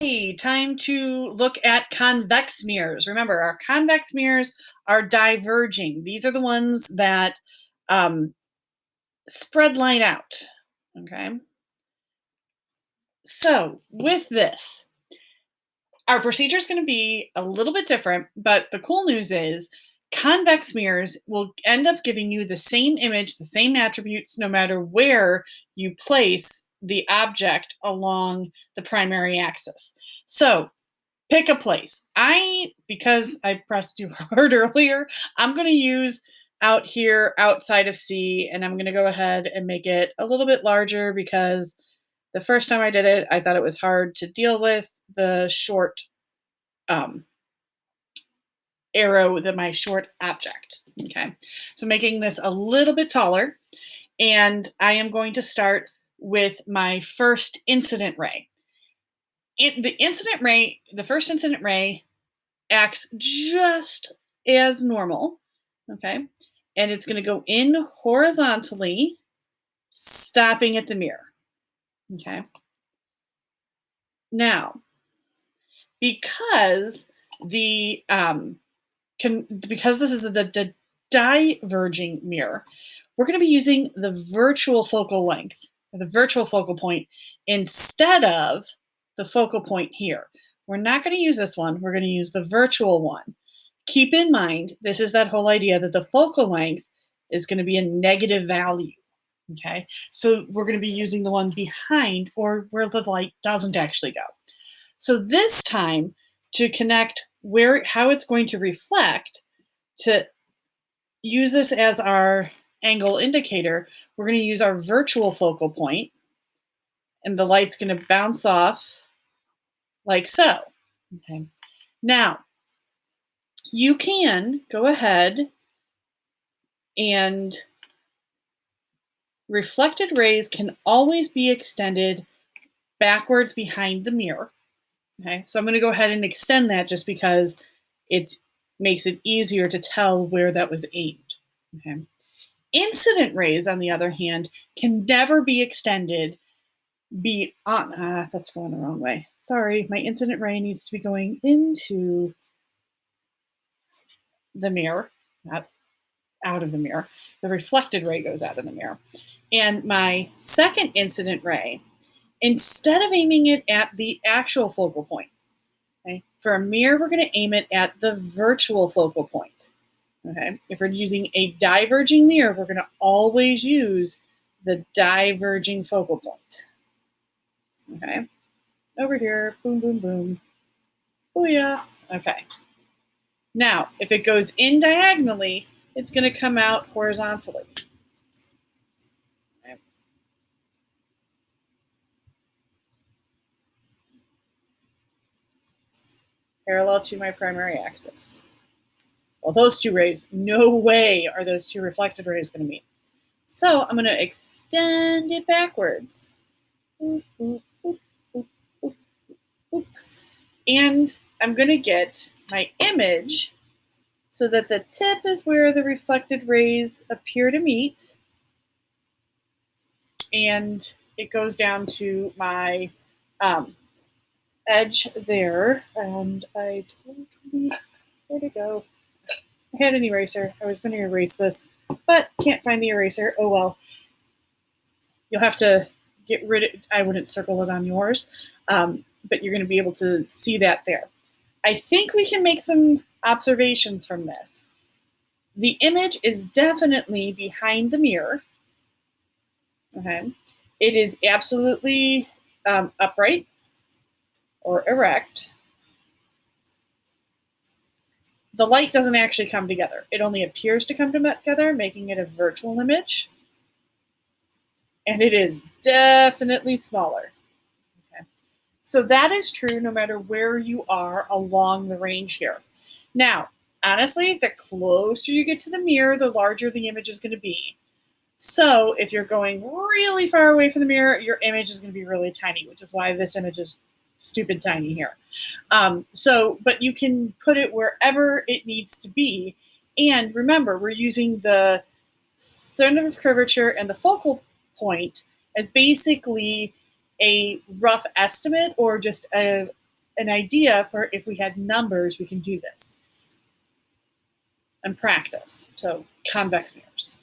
Hey, time to look at convex mirrors. Remember, our convex mirrors are diverging. These are the ones that um, spread light out. Okay. So with this, our procedure is going to be a little bit different, but the cool news is convex mirrors will end up giving you the same image, the same attributes, no matter where you place the object along the primary axis. So pick a place. Because I pressed you hard earlier, I'm going to use out here outside of C, and I'm going to go ahead and make it a little bit larger because the first time I did it, I thought it was hard to deal with the short um, arrow, my short object. Okay, so making this a little bit taller, and I am going to start with my first incident ray. The first incident ray acts just as normal, okay? And it's going to go in horizontally, stopping at the mirror, okay? Now, because the because this is the diverging mirror, we're going to be using the virtual focal length, the virtual focal point, instead of the focal point here. We're not going to use this one. We're going to use the virtual one. Keep in mind, this is that whole idea that the focal length is going to be a negative value. Okay, so we're going to be using the one behind or where the light doesn't actually go. So this time, to connect how it's going to reflect, to use this as our angle indicator, we're going to use our virtual focal point, and the light's going to bounce off like so. Okay. Now, you can go ahead and reflected rays can always be extended backwards behind the mirror. Okay, so I'm going to go ahead and extend that just because it makes it easier to tell where that was aimed. Okay. Incident rays, on the other hand, can never be extended beyond. That's going the wrong way. Sorry, my incident ray needs to be going into the mirror, not out of the mirror. The reflected ray goes out of the mirror. And my second incident ray, instead of aiming it at the actual focal point, okay, for a mirror, we're going to aim it at the virtual focal point. Okay, if we're using a diverging mirror, we're going to always use the diverging focal point. Okay, over here, boom, boom, boom. Oh yeah. Okay. Now, if it goes in diagonally, it's going to come out horizontally. Okay. Parallel to my primary axis. Well, those two rays, no way are those two reflected rays going to meet. So I'm going to extend it backwards. Boop, boop, boop, boop, boop, boop. And I'm going to get my image so that the tip is where the reflected rays appear to meet. And it goes down to my edge there. And I totally, where'd it go? I had an eraser. I was going to erase this, but can't find the eraser. Oh well. You'll have to get rid of it. I wouldn't circle it on yours, but you're going to be able to see that there. I think we can make some observations from this. The image is definitely behind the mirror. Okay. It is absolutely upright or erect. The light doesn't actually come together. It only appears to come together, making it a virtual image. And it is definitely smaller. Okay. So that is true no matter where you are along the range here. Now, honestly, the closer you get to the mirror, the larger the image is going to be. So if you're going really far away from the mirror, your image is going to be really tiny, which is why this image is stupid tiny here. But you can put it wherever it needs to be. And remember, we're using the center of curvature and the focal point as basically a rough estimate or just a an idea for if we had numbers, we can do this and practice. So convex mirrors.